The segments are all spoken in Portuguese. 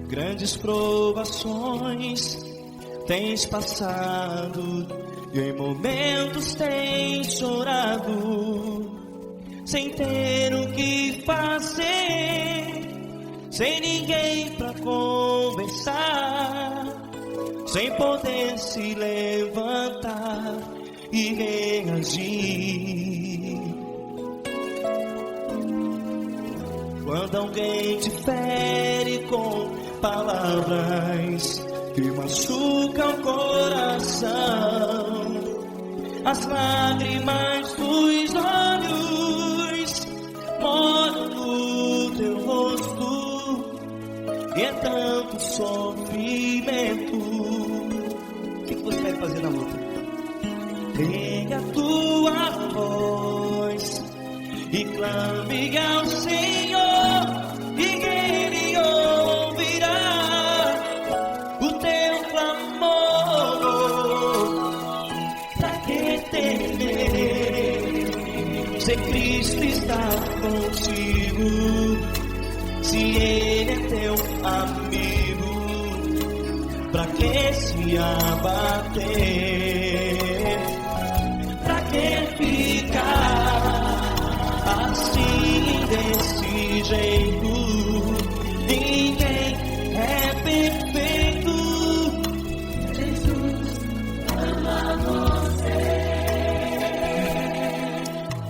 Grandes provações tens passado, e em momentos tens chorado, sem ter o que fazer, sem ninguém pra conversar, sem poder se levantar e reagir. Quando alguém te fere com palavras que machucam o coração, as lágrimas dos olhos moram no teu rosto, e é tanto sofrimento. O que você vai fazer na luta? Pega a tua voz e clame ao Senhor, e Ele ouvirá o teu clamor. Pra que temer, se Cristo está contigo, se Ele é teu amigo? Pra que se abater? Pra que ficar assim, desse jeito? Ninguém é perfeito. Jesus ama você.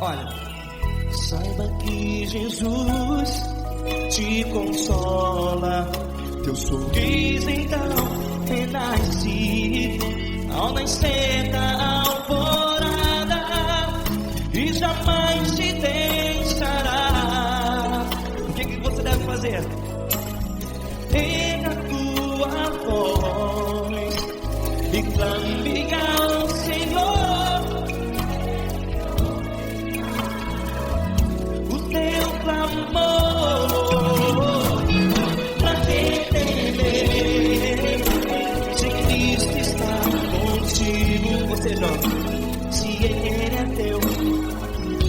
Olha, saiba que Jesus te consola, teu sorriso então renasce ao nascer da alvorada, e jamais te deixará. O que você deve fazer? Pega a tua voz e clame ao Senhor, o teu clamor. Pra que temer, se Cristo está contigo? Você joga. Se Ele é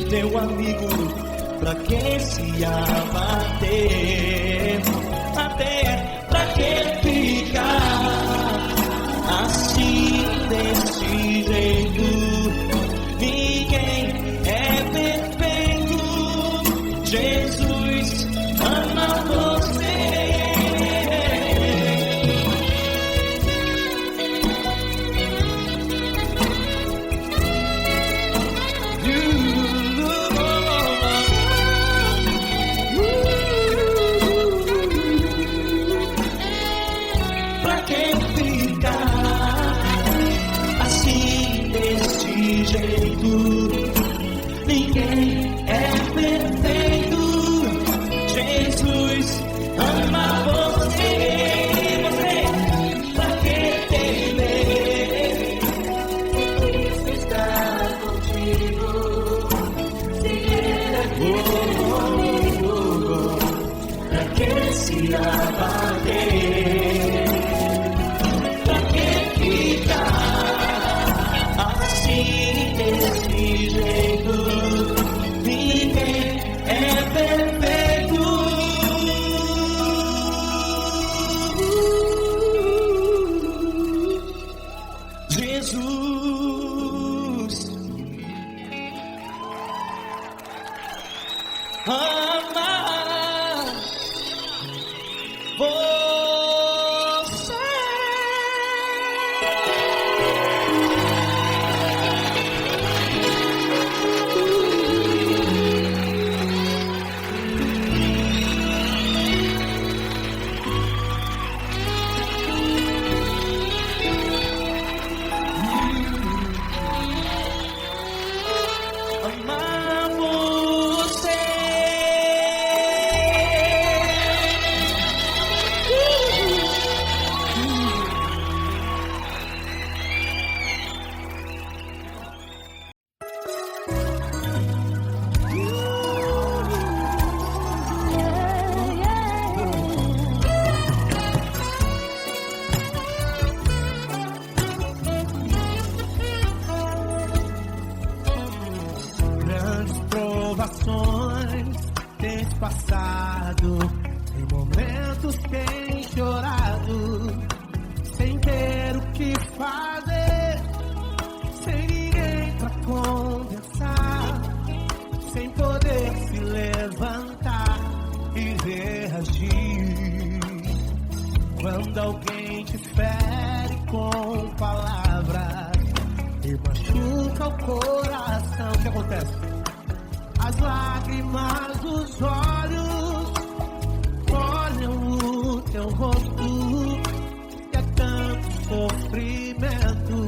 teu amigo, pra que se abater? Até pra que ficar assim, desse jeito? Ninguém é perfeito. Jesus ama você. Ninguém é perfeito. Jesus ama você. Você, pra que temer? Cristo está contigo. Se Ele é comigo, pra que se abater? Pra que ficar assim, desse jeito? Ninguém é perfeito. Jesus ama você. provações tens passado, em momentos tens chorado, sem ter o que fazer, sem ninguém pra conversar, sem poder se levantar e reagir. Quando alguém te fere com palavras e machuca o coração, o que acontece? As lágrimas dos olhos molham o teu rosto e é tanto sofrimento.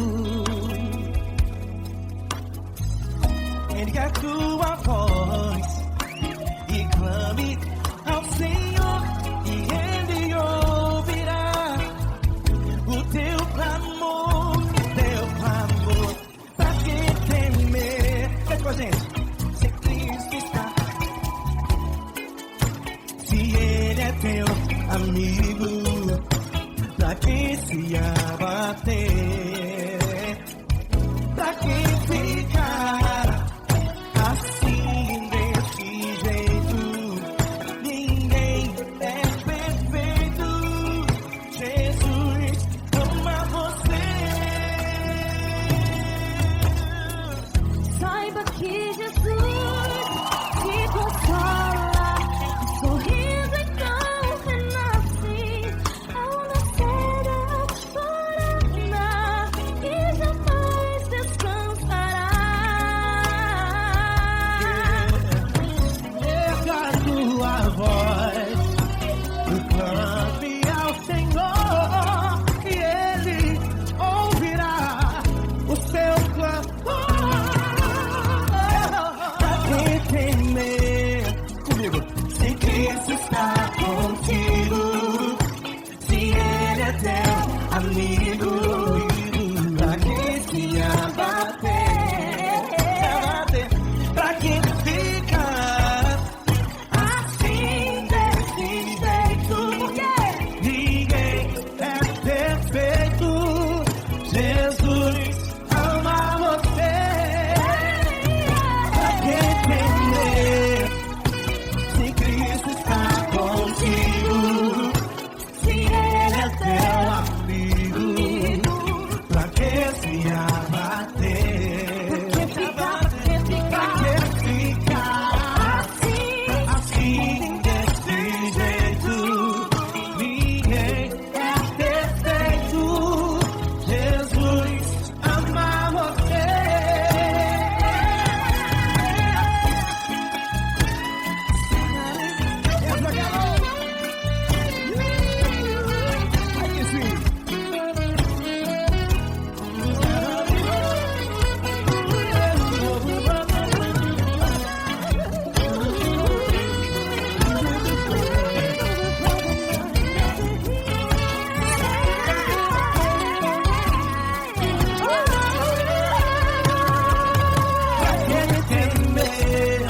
Ergue a tua voz e clame ao Senhor e Ele ouvirá o teu clamor, pra que temer? Cante com a gente. Se Cristo está, se Ele é teu amigo, pra que se abater? Pra que ficar assim desse jeito? Ninguém é perfeito. Jesus ama você. Saiba que Jesus te consola, sorriso então renasce ao nascer da floresta e jamais descansará. Erga a tua voz e clame ao Senhor e Ele ouvirá o seu clamor. Pra que temer? Comigo. Se Cristo está contigo, se Ele é teu amigo, pra que se abater? Pra que ficar assim desse jeito? Porque ninguém é perfeito. Jesus ama você. Pra que temer? Se Cristo está contigo, se Ele é teu amigo, pra que se abater? Pra que ficar assim desse jeito? Ninguém é perfeito. Jesus ama você. Aí sim. Pra que temer?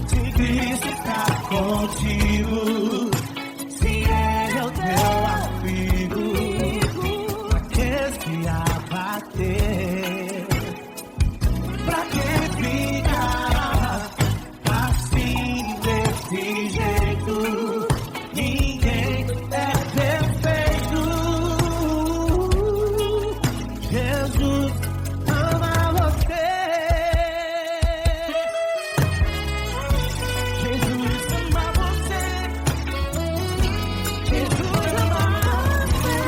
Se Cristo está contigo, se Ele é o teu amigo, pra que se abater? Pra que ficar assim desse jeito? Ninguém é perfeito. Jesus ama você. Jesus ama você. Jesus ama você.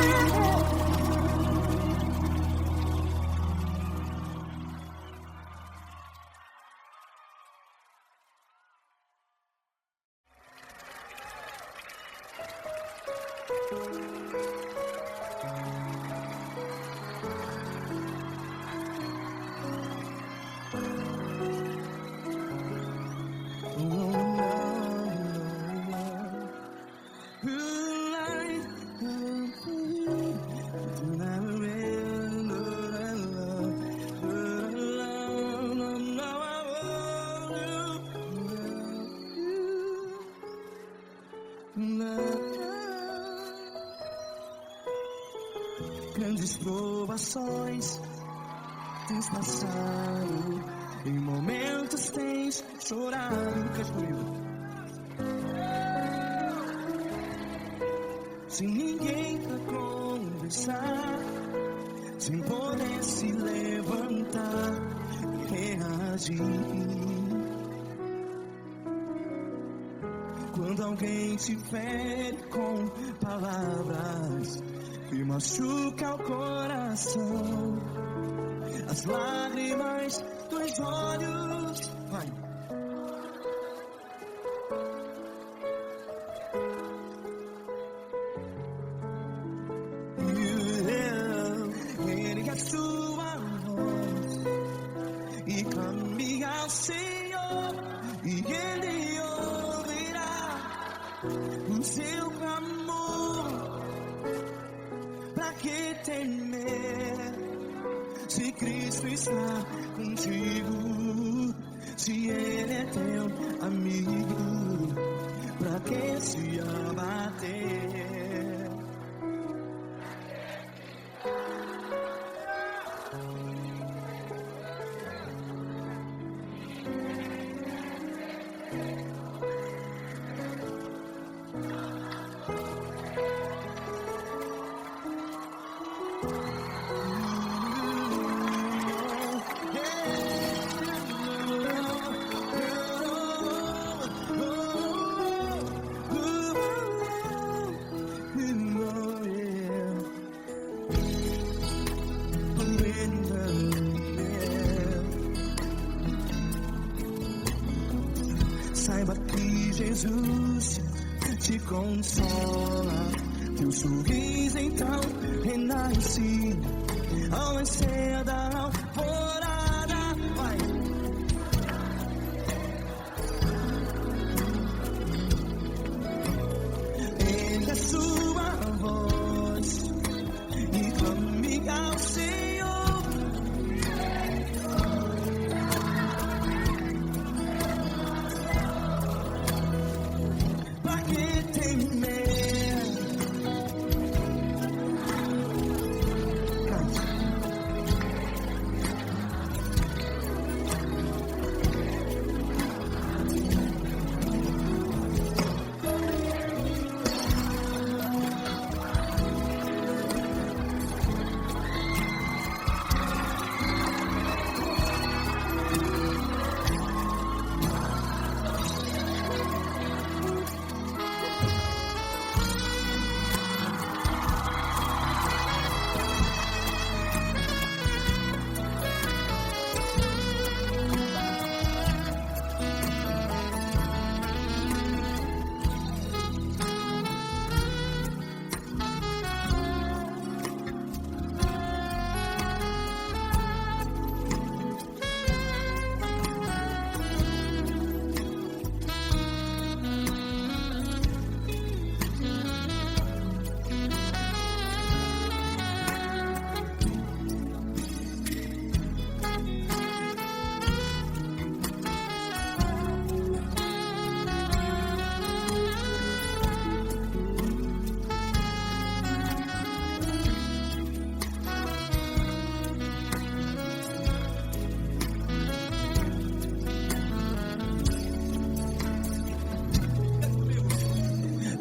Grandes provações tens passado, em momentos tens chorado. Cante comigo. sem ninguém pra conversar, sem poder se levantar e reagir. Quando alguém te fere com palavras que machuca o coração, as lágrimas dos olhos, vai. Ergue a sua voz e clame ao Senhor, e Ele ouvirá o seu clamor. Pra que temer, se Cristo está contigo? Se Ele é teu amigo, pra que se abater? Saiba que Jesus te consola, teu sorriso então renasce ao nascer da alvorada. Vai. Ergue a sua voz e clame ao Senhor. Pra que temer?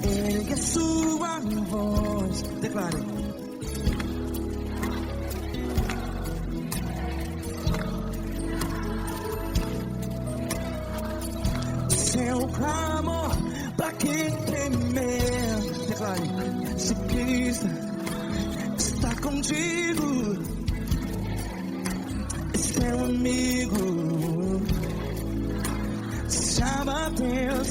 Ergue a sua voz, declare. Seu clamor, pra que temer? Declare. Se Cristo está contigo, seu amigo. Se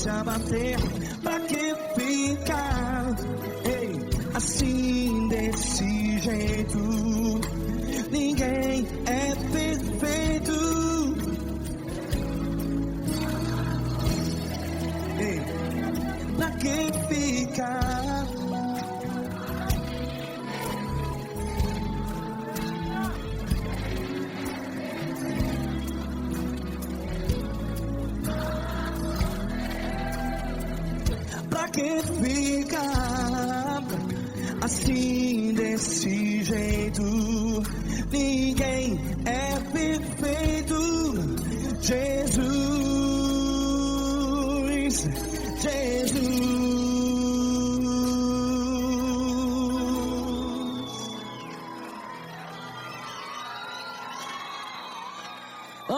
abater, pra que ficar, ei, assim desse jeito? Ninguém é perfeito. Ei, pra que ficar? Pra que ficar assim desse jeito? Ninguém é perfeito. Jesus, Jesus.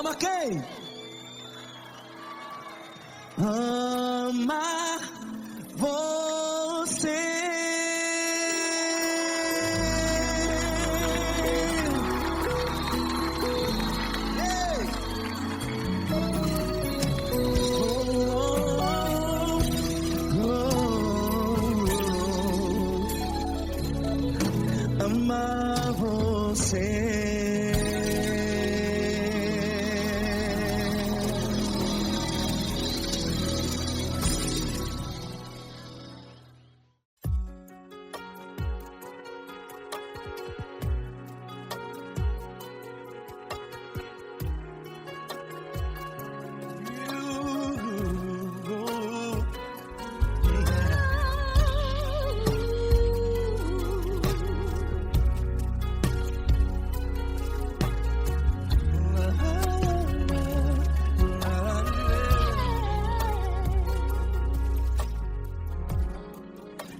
Ama quem? Ama você. Amar você.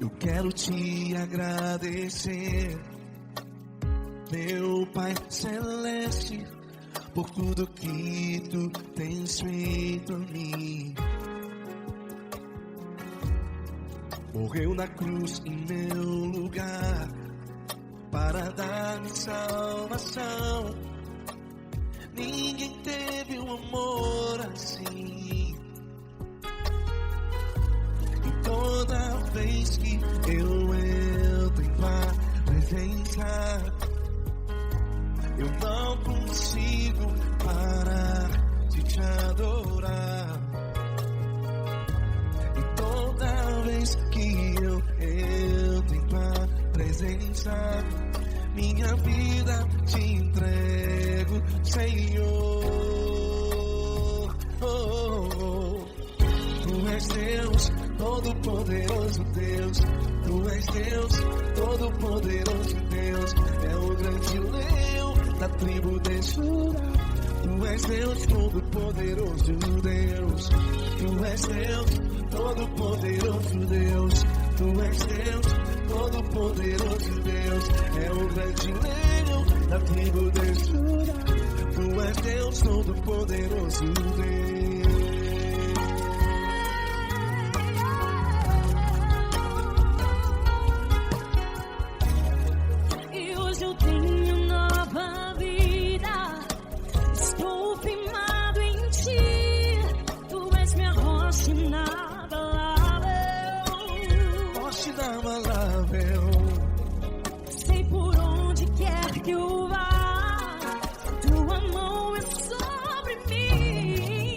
Eu quero te agradecer, meu Pai Celeste, por tudo que tu tens feito a mim. Morreu na cruz em meu lugar, para dar-me salvação. Ninguém teve um amor assim. Toda vez que eu entro em tua presença, eu não consigo parar de te adorar. E toda vez que eu entro em tua presença, minha vida te entrego, Senhor. Tu és Deus, Todo-Poderoso Deus, Tu és Deus, Todo-Poderoso Deus, é o grande leão da tribo de Judá. Tu és Deus, Todo-Poderoso Deus, Tu és Deus, Todo-Poderoso Deus, Tu és Deus, Todo-Poderoso Deus, é o grande leão da tribo de Judá. Tu és Deus, Todo-Poderoso Deus. Sei por onde quer que eu vá, tua mão é sobre mim.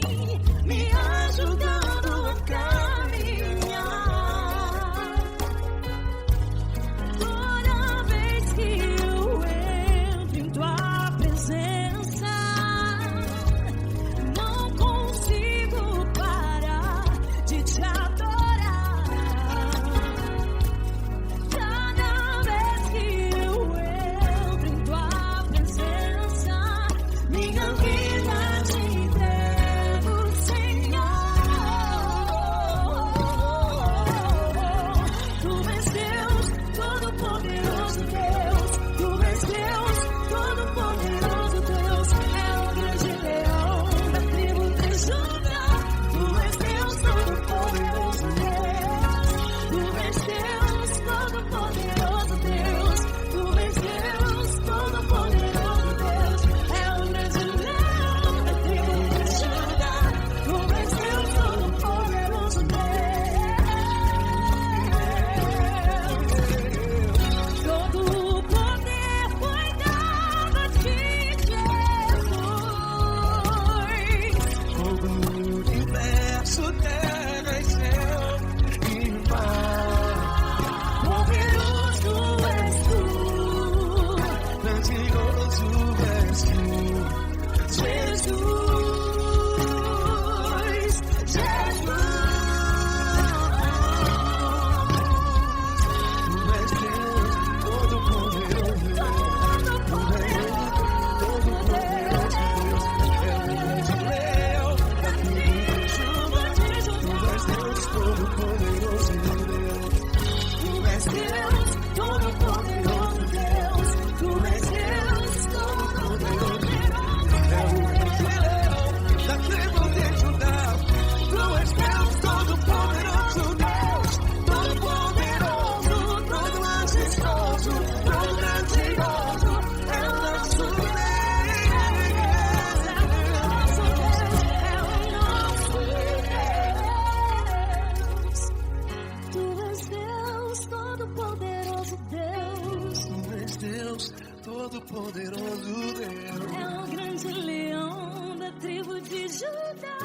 Todo-Poderoso Deus. É o grande leão da tribo de Judá.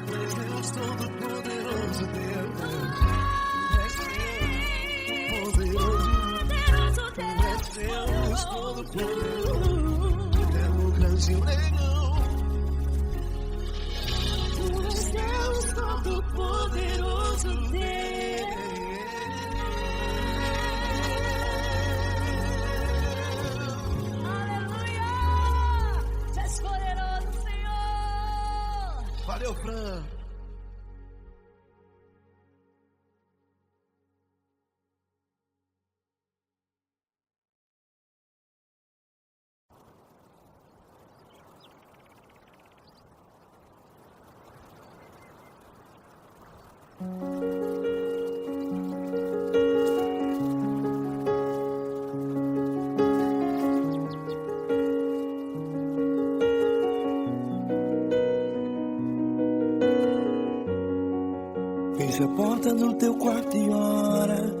Tu és Deus Todo-Poderoso Deus. Tu és Deus Poderoso. Tu és Deus Todo-Poderoso. É o grande leão. Tu és Deus Todo-Poderoso Deus. Aleluia! Tu és poderoso, Senhor. Valeu, Fran. Feche a porta do teu quarto e ora.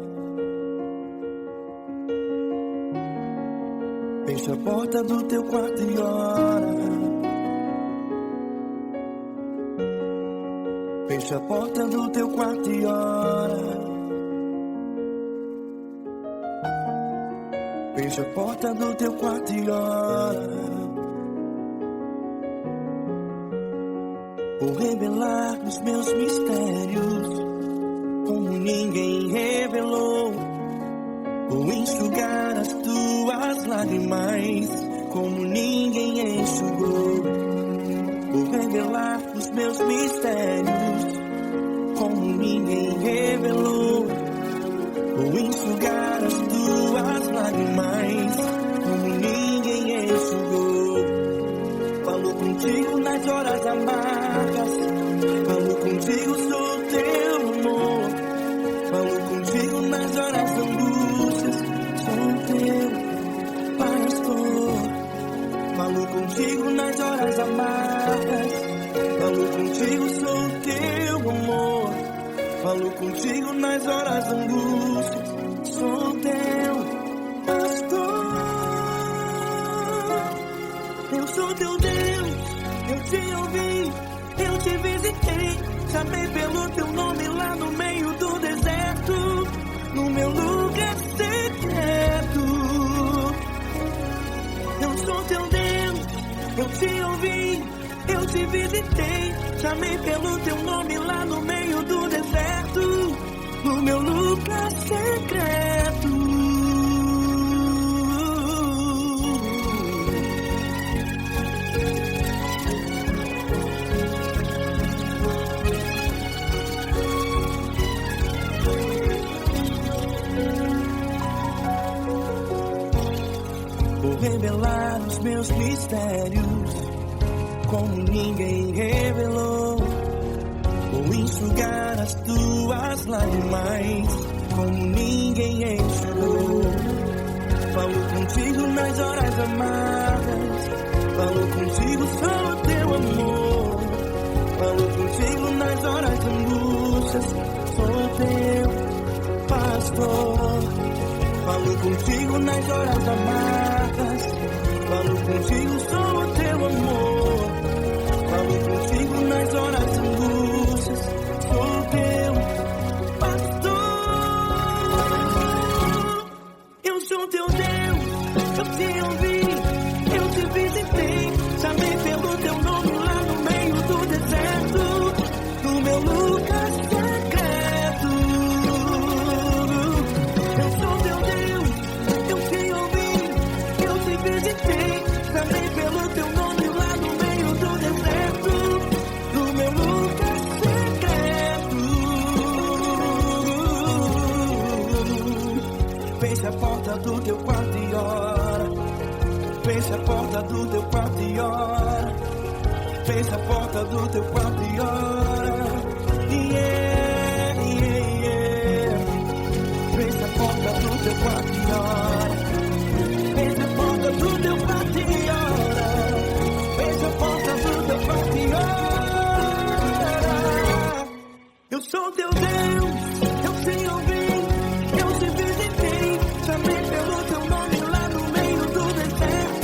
Feche a porta do teu quarto e ora. Feche a porta do teu quarto e ora. Feche a porta do teu quarto e ora. Vou revelar os meus mistérios, como ninguém revelou. Vou enxugar as tuas lágrimas, como ninguém enxugou. Vou revelar os meus mistérios, como ninguém revelou. Vou enxugar as tuas lágrimas, como ninguém enxugou. Falo contigo nas horas amargas, falo contigo, sou teu amor. Falo contigo nas horas da angústias, sou teu pastor. Falo contigo nas horas amargas, falo contigo, sou teu amor. Falo contigo nas horas da angústias, sou teu pastor. Eu sou teu Deus, eu te ouvi, eu te visitei. Chamei pelo teu nome lá no meio do deserto, no meu lugar secreto. Eu sou teu Deus, eu te ouvi, eu te visitei. Chamei pelo teu nome lá no meio do deserto, no meu lugar secreto. Vou revelar os meus mistérios, como ninguém revelou. Vou enxugar as tuas lágrimas, como ninguém enxugou. Falo contigo nas horas amargas, falo contigo, sou teu amor. Falo contigo nas horas de angústias, sou teu pastor. Falo contigo nas horas amargas, falo contigo, sou teu amor. Falo contigo nas horas de angústias, sou teu pastor. Eu sou teu Deus, eu te ouvi, eu te visitei. Chamei pelo teu nome lá no meio do deserto, no meu lugar secreto. Eu sou teu Deus, eu te ouvi, eu te visitei. Chamei pelo teu nome lá no meio do deserto, no meu lugar secreto. Feche a porta do teu quarto e ora. Feche a porta do teu quarto e ora. Feche a porta do teu quarto e ora. Yeah, yeah, yeah. Feche a porta do teu quarto e ora. Feche a porta do teu quarto e ora. Feche a porta do teu quarto e ora. Eu sou teu Deus, eu te ouvi, eu te visitei. Chamei pelo teu nome lá no meio do deserto,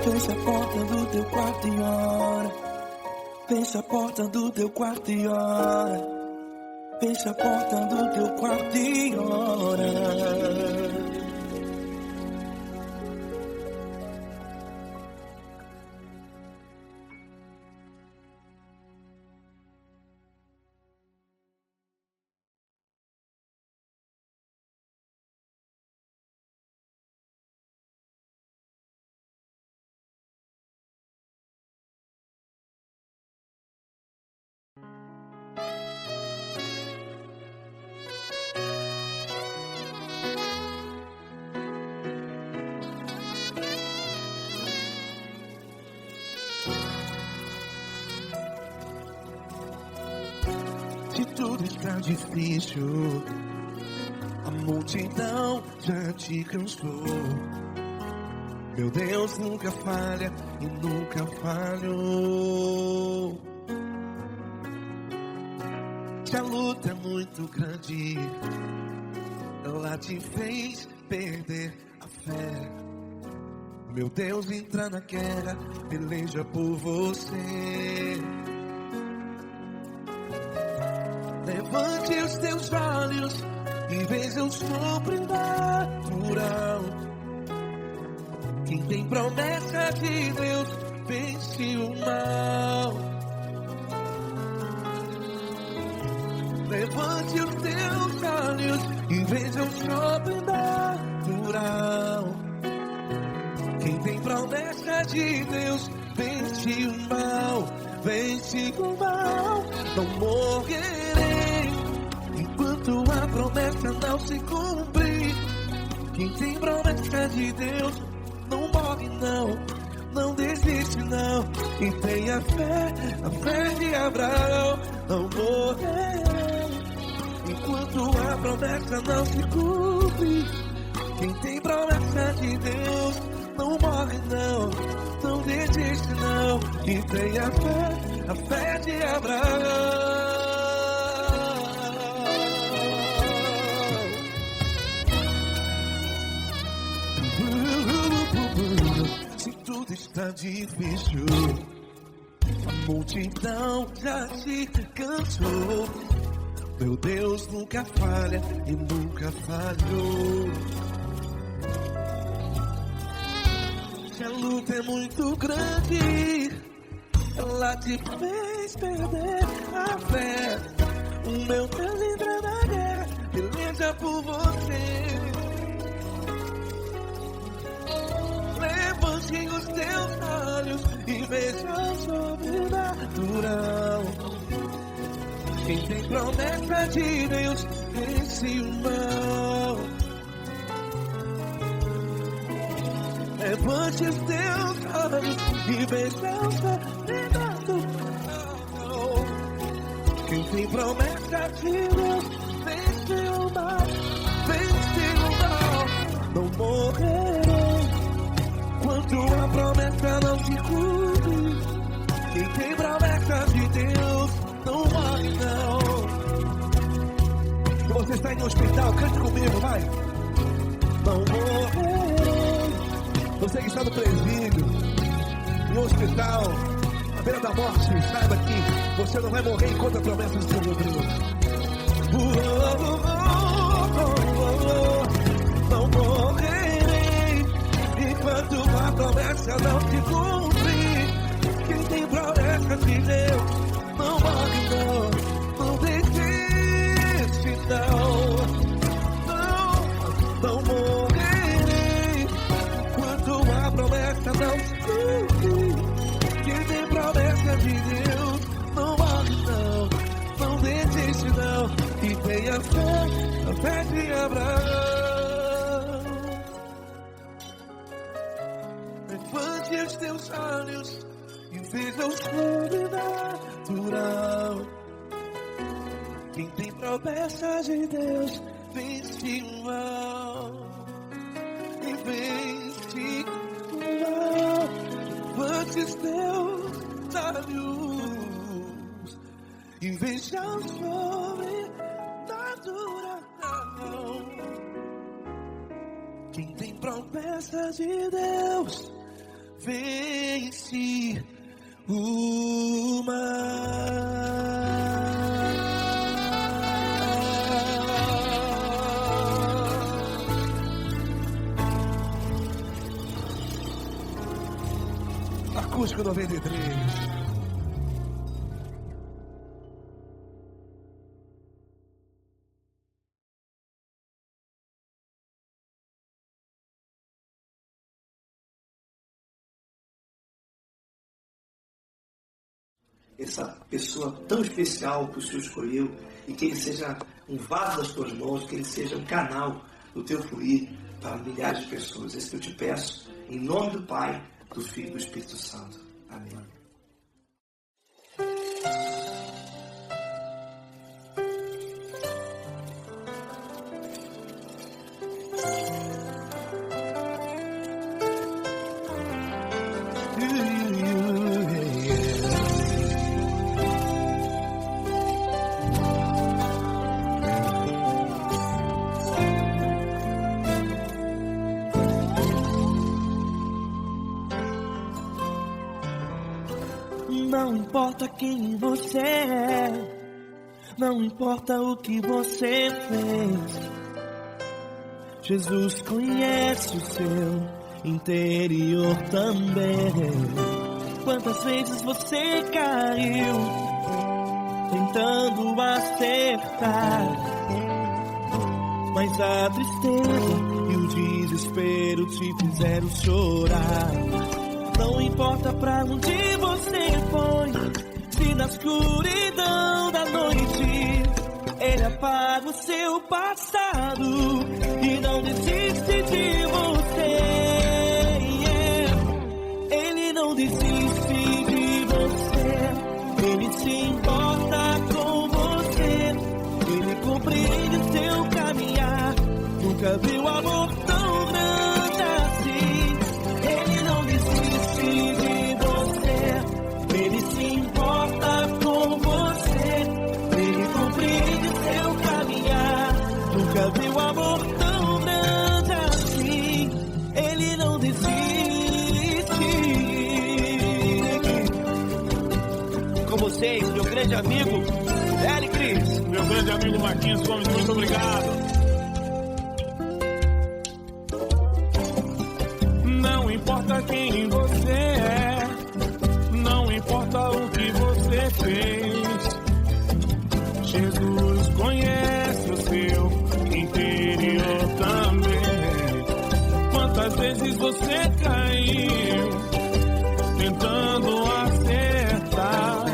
Fecha a porta do teu quarto e ora. Fecha a porta do teu quarto e ora. Fecha a porta do teu quarto e ora. Se tudo está difícil, a multidão já te cansou. Meu Deus nunca falha e nunca falhou. Se a luta é muito grande, ela te fez perder a fé. Meu Deus entra na guerra, peleja por você. Levante os teus olhos e veja o sobrenatural. Quem tem promessa de Deus vence o mal. Levante os teus olhos e veja o sobrenatural. Quem tem promessa de Deus vence o mal. Vence o mal. Não morrerei enquanto a promessa não se cumprir. Quem tem promessa de Deus não morre não, não desiste não. E tenha fé, a fé de Abraão. Não morrerei enquanto a promessa não se cumpre. Quem tem promessa de Deus não morre não, não desiste não. E tenha fé, a fé de Abraão. Se tudo está difícil, a multidão já te cansou. Meu Deus nunca falha e nunca falhou. Se a luta é muito grande, ela te fez perder a fé. O meu Deus entra na guerra, peleja por você. Levante os teus olhos e veja o sobrenatural. Quem tem promessa de Deus vence o mal. Levante os teus olhos e veja o sobrenatural. Quem tem promessa de Deus vence o mal. Vence o mal. Não morrerei enquanto a promessa não se cumpre. Quem tem promessa de Deus não morre não. Se você está em um hospital, cante comigo, vai. Não morrerei. Você que está no presídio, em um hospital, à beira da morte, saiba que você não vai morrer enquanto a promessa não se cumprir. Não morrerei enquanto a promessa não se cumprir. Quem tem promessa de Deus não morre não, não desiste não. Não morrerei enquanto a promessa não se cumprir. Quem tem promessa de Deus não morre não, não desiste não. E tenha fé, a fé de Abraão. Levante os teus olhos e veja o sobrenatural. Quem tem promessa de Deus vence o mal. E vence o mal. Levante os teus olhos e veja o sobrenatural. Quem tem promessa de Deus venci o mar. Acústico 93. Essa pessoa tão especial que o Senhor escolheu, e que ele seja um vaso das tuas mãos, que ele seja um canal do teu fluir para milhares de pessoas. É isso que eu te peço, em nome do Pai, do Filho e do Espírito Santo. Amém. Não importa quem você é, não importa o que você fez, Jesus conhece o seu interior também. Quantas vezes você caiu tentando acertar, mas a tristeza e o desespero te fizeram chorar. Não importa pra onde você foi, se na escuridão da noite Ele apaga o seu passado e não desiste de você. Ele não desiste de você, Ele se importa com você, Ele compreende o seu caminhar. Nunca viu amor tão grande assim. Ele não desiste de você, Ele se importa com você, Ele compreende o seu caminhar. Nunca viu amor tão grande assim. Ele não desiste. Com vocês, meu grande amigo L. Cris. Meu grande amigo Marquinhos Gomes, muito obrigado. Não importa quem você é, não importa o que você fez, Jesus conhece o seu interior também. Quantas vezes você caiu tentando acertar,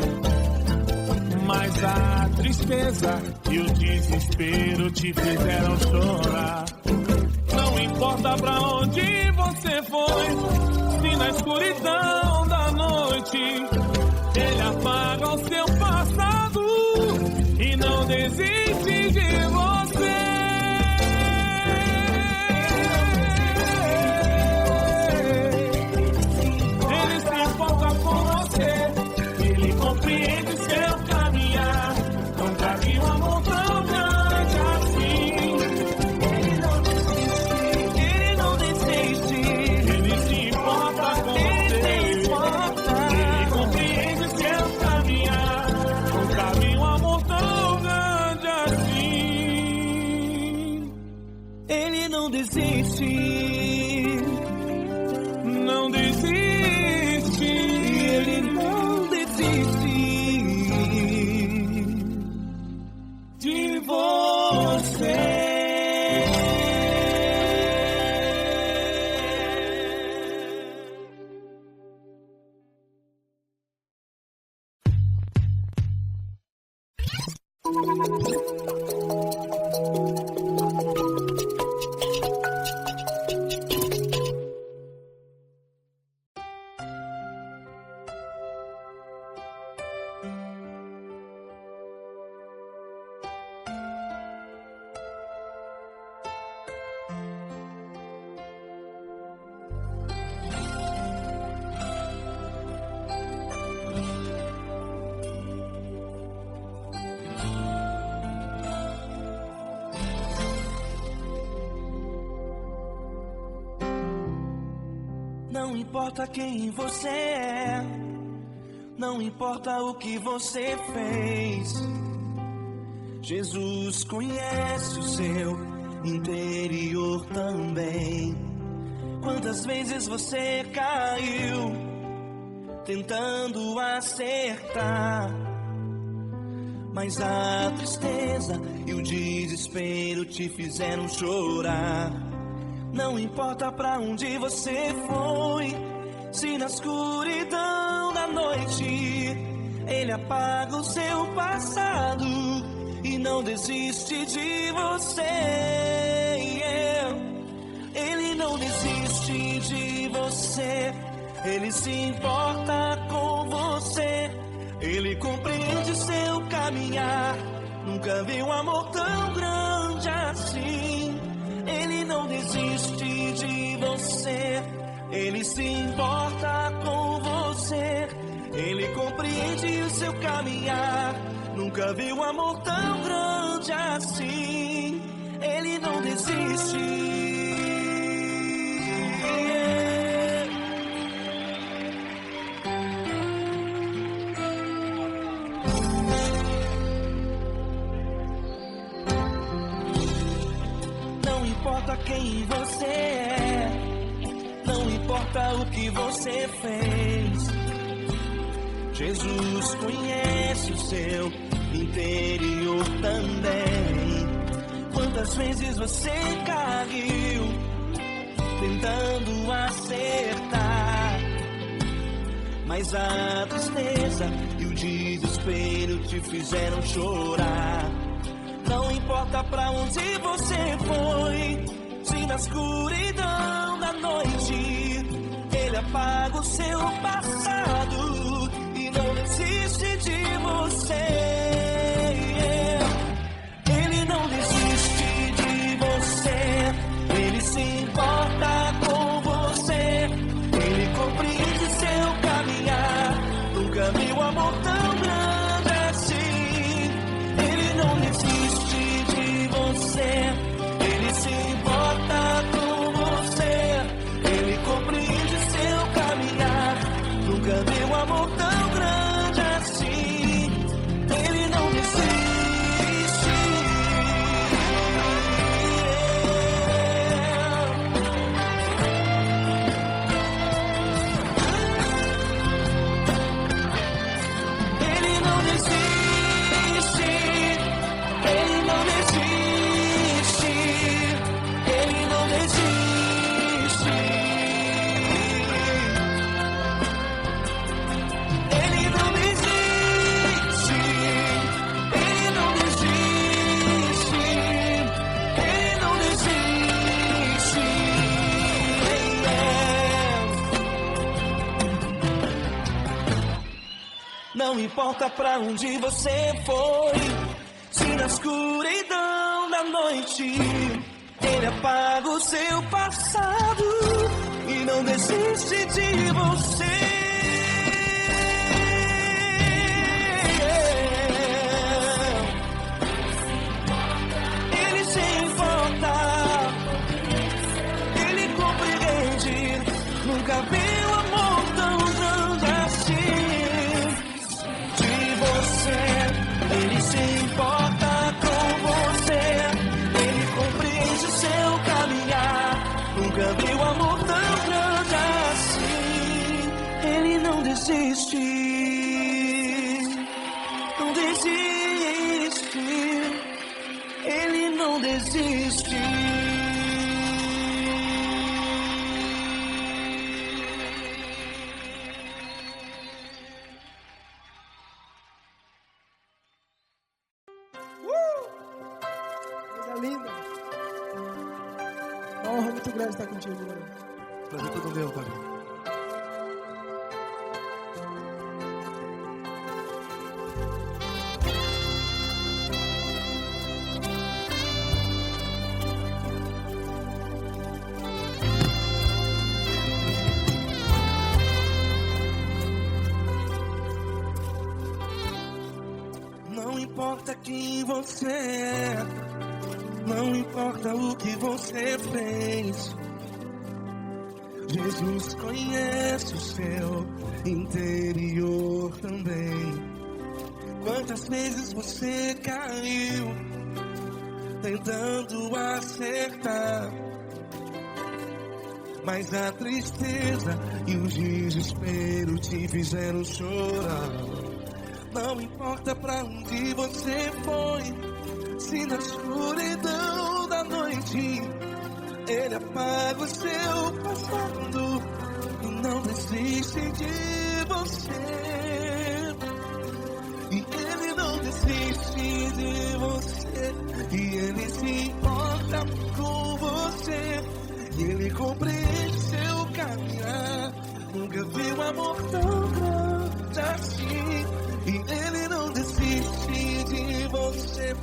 mas a tristeza e o desespero te fizeram chorar. Não importa pra onde você foi, se na escuridão da noite Ele apaga o seu passado e não desiste de você. Ele se importa com você, Ele compreende seu caminhar. Nunca vi um amor tão grande assim. Ele não desiste, Ele se importa com você, Ele compreende seu caminhar. Nunca vi um amor tão grande assim. Ele não desiste, Não desiste, Ele não desiste de você. Não importa quem você é, não importa o que você fez, Jesus conhece o seu interior também. Quantas vezes você caiu tentando acertar, mas a tristeza e o desespero te fizeram chorar. Não importa pra onde você foi, se na escuridão da noite Ele apaga o seu passado e não desiste de você. Ele não desiste de você, Ele se importa com você, Ele compreende seu caminhar. Nunca vi um amor tão grande assim. Ele não desiste de você, Ele se importa com você, Ele compreende o seu caminhar. Nunca vi um amor tão grande assim. Ele não desiste. Não importa quem você é, não importa o que você fez, Jesus conhece o seu interior também. Quantas vezes você caiu tentando acertar, mas a tristeza e o desespero te fizeram chorar. Não importa pra onde você foi, se na escuridão da noite Ele apaga o seu passado e não desiste de você. Ele não desiste de você, Ele se importa com você, Ele compreende seu caminhar. Nunca vi um amor tão grande assim. Ele não desiste de você, Ele se importa com você, Ele compreende seu caminhar. Nunca vi um amor tão grande assim. Ele não desiste. Ele não desiste. Ele não desiste. Ele não desiste. Ele não desiste. Ele não desiste. Ele não desiste. Não importa pra onde você foi, se na escuridão da noite Ele apaga o seu passado e não desiste de você. Ele se importa, Ele compreende. Nunca vi um amor tão grande assim. De você, Ele se importa com você, Ele compreende o seu caminhar. Nunca vi um amor tão grande assim. Ele não desiste, não desiste, Ele não desiste. Coisa linda. Uma honra muito grande estar contigo, mano. Prazer todo meu, Pai. Não importa quem você é, não importa o que você fez, Jesus conhece o seu interior também. Quantas vezes você caiu tentando acertar, mas a tristeza e o desespero te fizeram chorar. Não importa pra onde você foi, se na escuridão da noite Ele apaga o seu passado e não desiste de você. E Ele não desiste de você, e Ele se importa com você, e Ele compreende seu caminhar. Nunca vi um amor tão grande assim. E Ele não desiste de você,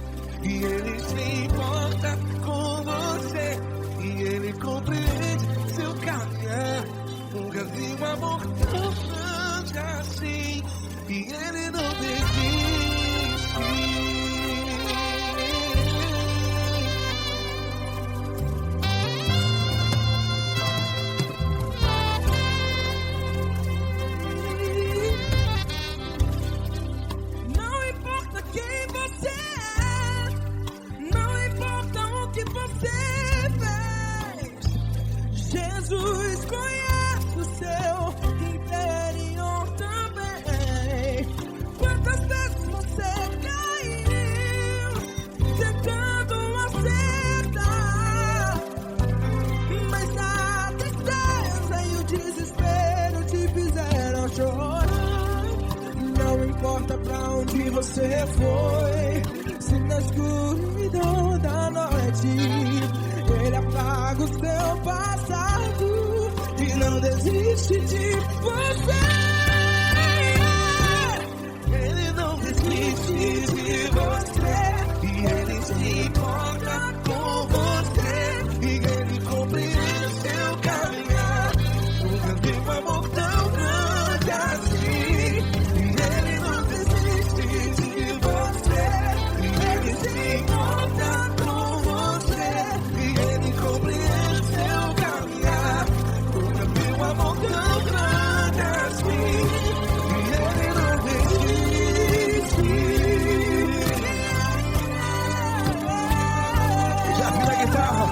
e Ele se importa com você, e Ele compreende seu caminhar. Nunca vi um amor tão grande assim. E Ele não desiste. Não importa quem você é, não importa o que você fez, Jesus conhece o seu interior também. Quantas vezes você caiu tentando acertar, mas a tristeza e o desespero te fizeram chorar. Não importa pra onde você foi, se na escuridão da noite Ele apaga o seu passado e não desiste de você. Ele não desiste de você, e Ele se importa com você, e Ele compreende seu caminhar. Nunca vi um amor tão grande assim. E Ele não desiste de você, e Ele se importa com você, e Ele compreende seu caminhar. Nunca vi um amor tão grande assim. E Ele não desiste. Já vi a guitarra.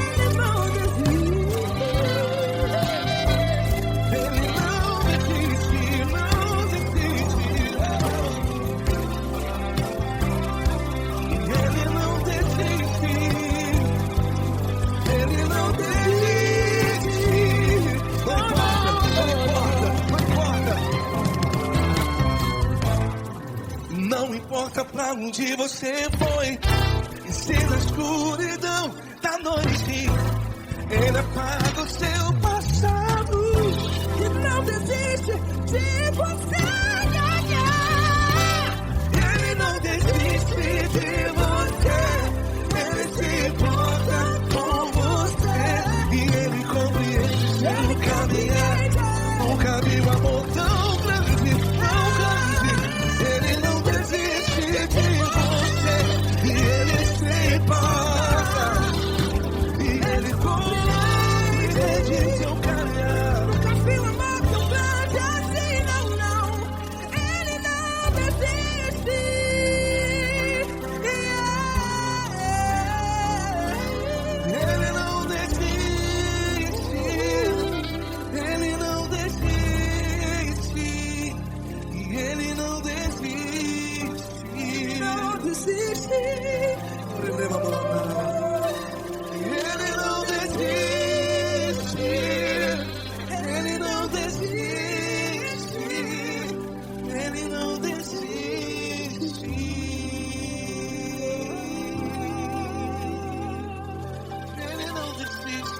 Ele não desiste. Ele não desiste, não desiste. Ele não desiste. Ele não desiste. Não importa pra onde você foi, e se na escuridão da noite Ele apaga o seu passado E não desiste de você. Ele não desiste de você, Ele se importa com você, e Ele compreende seu caminhar. Nunca vi um amor tão grande, tão grande. Ele não desiste de você, e Ele se importa, e Ele compreende seu caminhar. Nunca vi um amor tão grande assim, não, não. Ele não desiste. Ele não desiste, Ele não desiste, e Ele não desiste. Não desiste. Ele não desiste, Ele não desiste, Ele não desiste. Ele não desiste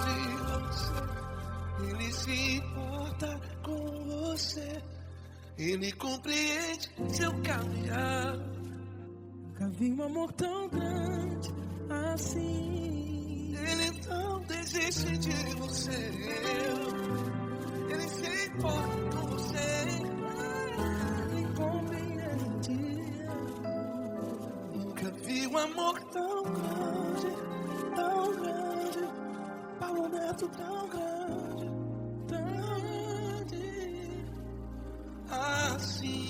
de você, Ele se importa com você, Ele Ele compreende seu caminhar. Nunca vi um amor tão grande assim. Ele não desiste de você. Ele se importa com você. Ele compreende. Nunca vi um amor Tão grande, Paulo Neto tão grande, assim.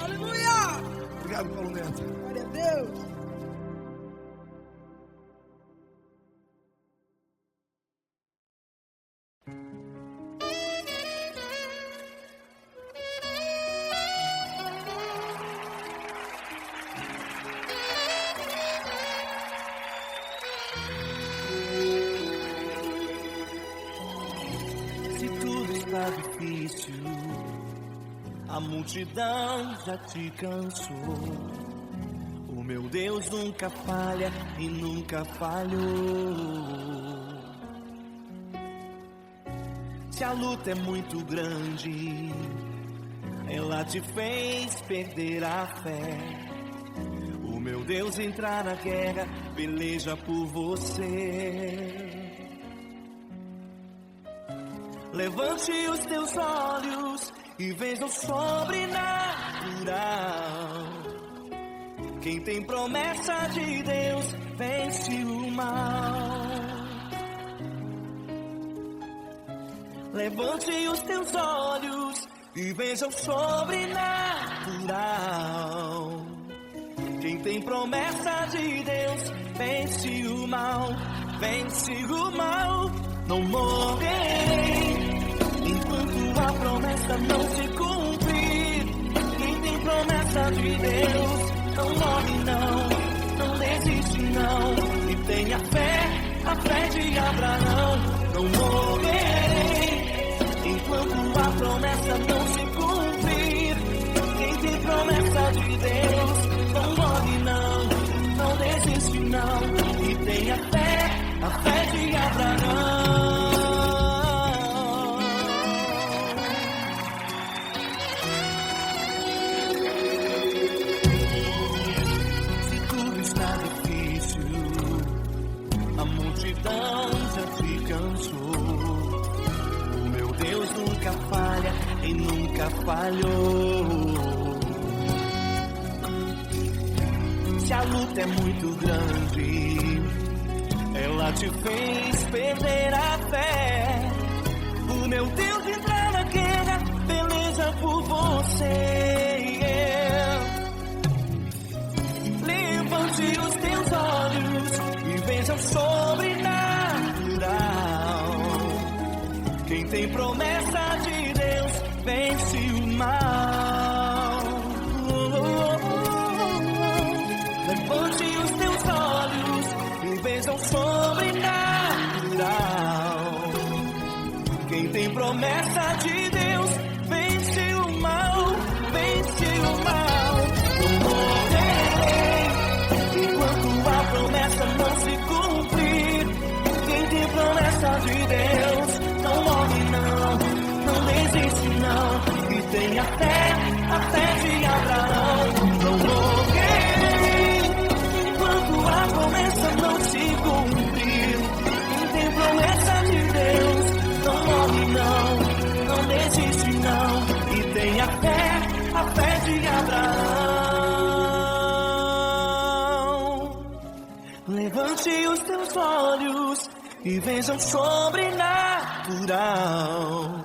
Aleluia! Obrigado, Paulo Neto. Glória a Deus! Se tudo está difícil, a multidão já te cansou. O meu Deus nunca falha e nunca falhou. Se a luta é muito grande, ela te fez perder a fé. O meu Deus entrar na guerra, peleja por você. Levante os teus olhos e veja o sobrenatural. Quem tem promessa de Deus vence o mal. Levante os teus olhos e veja o sobrenatural. Quem tem promessa de Deus vence o mal. Vence o mal. Não morrerei enquanto a promessa não se cumprir. Quem tem promessa de Deus não morre não, não desiste não. E tenha fé, a fé de Abraão. Não morrerei enquanto a promessa não se cumprir. Quem tem promessa de Deus não morre não, não desiste não. E tenha fé, a fé de Abraão. Se tudo está difícil, a multidão já te cansou. O meu Deus nunca falha e nunca falhou. Se a luta é muito grande, ela te fez perder a fé. O meu Deus entrar na guerra, peleja por você. Levante os teus olhos e veja o sobrenatural. Quem tem promessa de Deus vence o mal. Levante os teus olhos e veja o sobrenatural. Quem tem promessa de Deus vence o mal, vence o mal. Não morrerei enquanto a promessa não se cumprir. Quem tem promessa de Deus não morre não, não desiste não. E tenha fé, a fé de Abraão. Não morrerei enquanto a promessa não se cumprir. Quem tem promessa de Deus não morre não, não desiste não. E tenha fé, a fé de Abraão. Levante os teus olhos e veja o sobrenatural.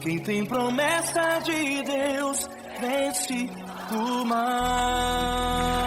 Quem tem promessa de Deus vence o mal.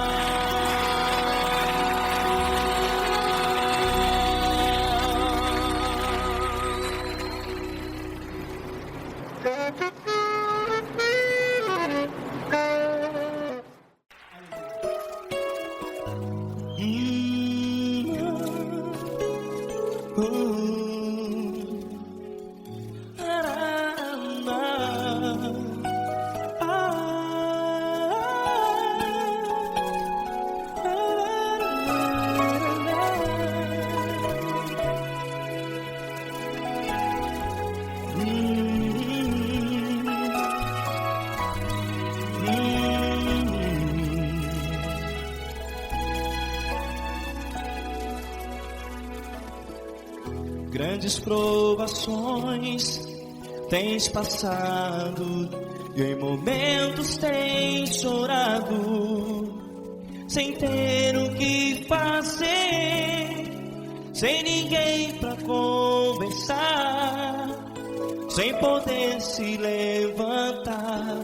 Grandes provações tens passado, e em momentos tens chorado, sem ter o que fazer, sem ninguém pra conversar, sem poder se levantar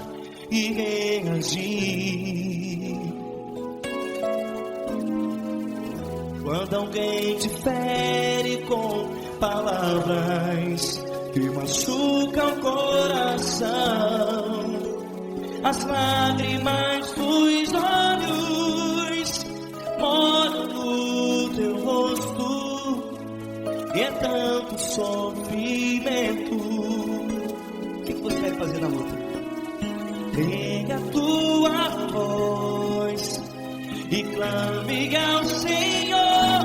e reagir. Quando alguém te fere com palavras que machucam o coração, as lágrimas dos olhos moram no teu rosto, e é tanto sofrimento. O que você vai fazer na luta? Pega a tua voz e clame ao Senhor,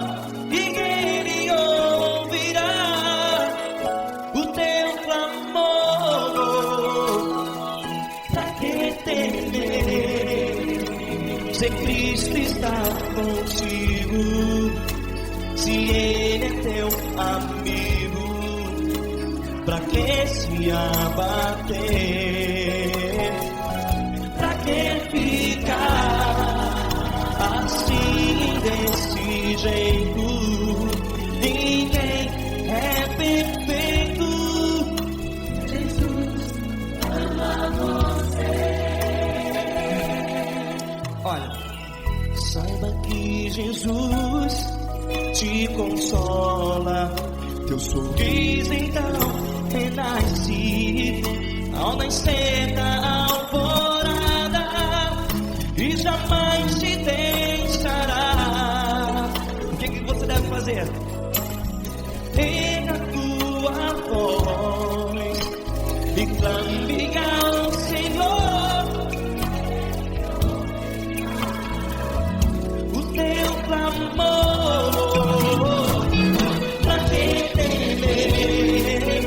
e Ele ouvirá o teu clamor. Pra que temer, se Cristo está contigo, se Ele é teu amigo? Pra que se abater? Pra que ficar assim desse jeito? Ninguém é perfeito. Jesus ama você. Olha, saiba que Jesus te consola, teu sorriso então renasce ao nascer da alvorada, e jamais te deixará. O que você deve fazer? Pega a tua voz e clame ao Senhor, o teu clamor. Pra que temer,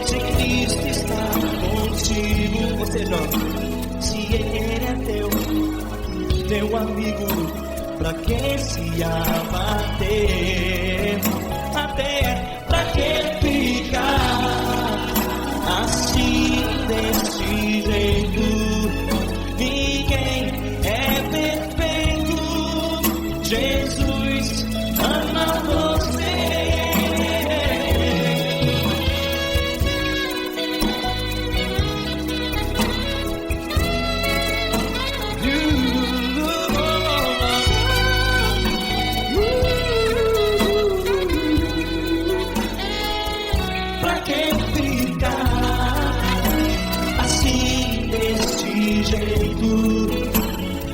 se Cristo está contigo? Você jovem, se Ele é teu amigo, pra que se abater? Até pra que ficar assim desse jeito? Ninguém é perfeito. Jesus ama você.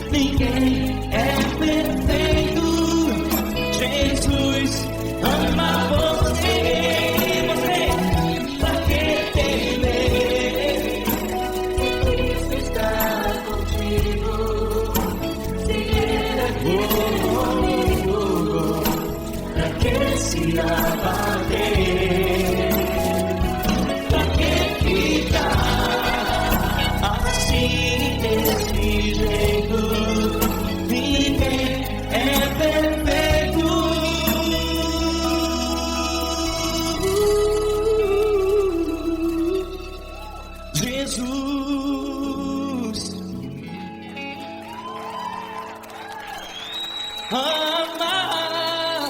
Ninguém é perfeito. Jesus ama você. Você, pra que temer? Cristo está contigo. Se Ele é teu amigo, pra que se abater? Pra que ficar assim desse jeito? Ninguém é perfeito. Jesus ama você.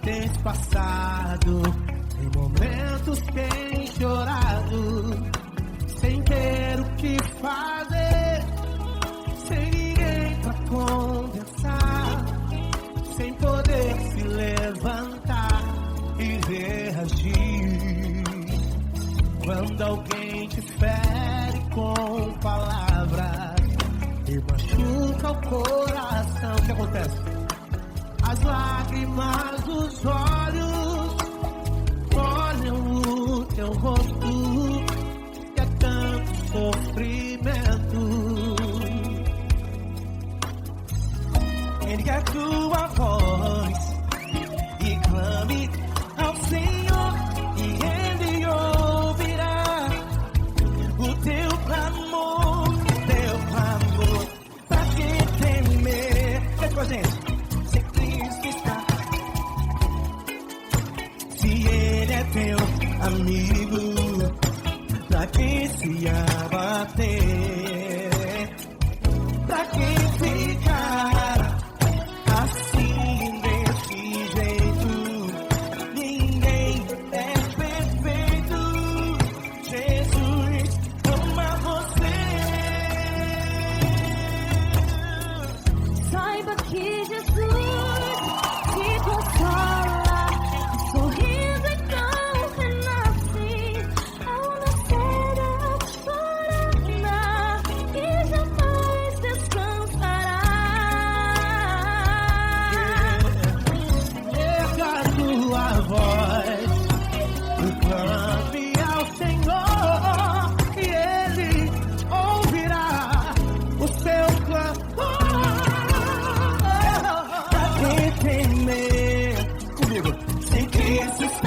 Tens passado, em momentos tens chorado, sem ter o que fazer, sem ninguém pra conversar, sem poder se levantar e reagir. Quando alguém te fere com palavras e machuca o coração, o que acontece? As lágrimas dos olhos molham o teu rosto, e é tanto sofrimento. Ergue a tua voz e clame ao Senhor, e Ele ouvirá o teu clamor, pra que temer? Vem com a gente. Se Cristo está, se Ele é teu amigo, pra que se abater? Pra que ficar assim desse jeito? Ninguém é perfeito. Jesus ama você. Saiba que Jesus te consola, o sorriso então renasce ao nascer a chorará e jamais descansará. Erga a tua voz e clame ao Senhor, e Ele ouvirá o seu clamor. Pra que temer? Comigo. Se Cristo está,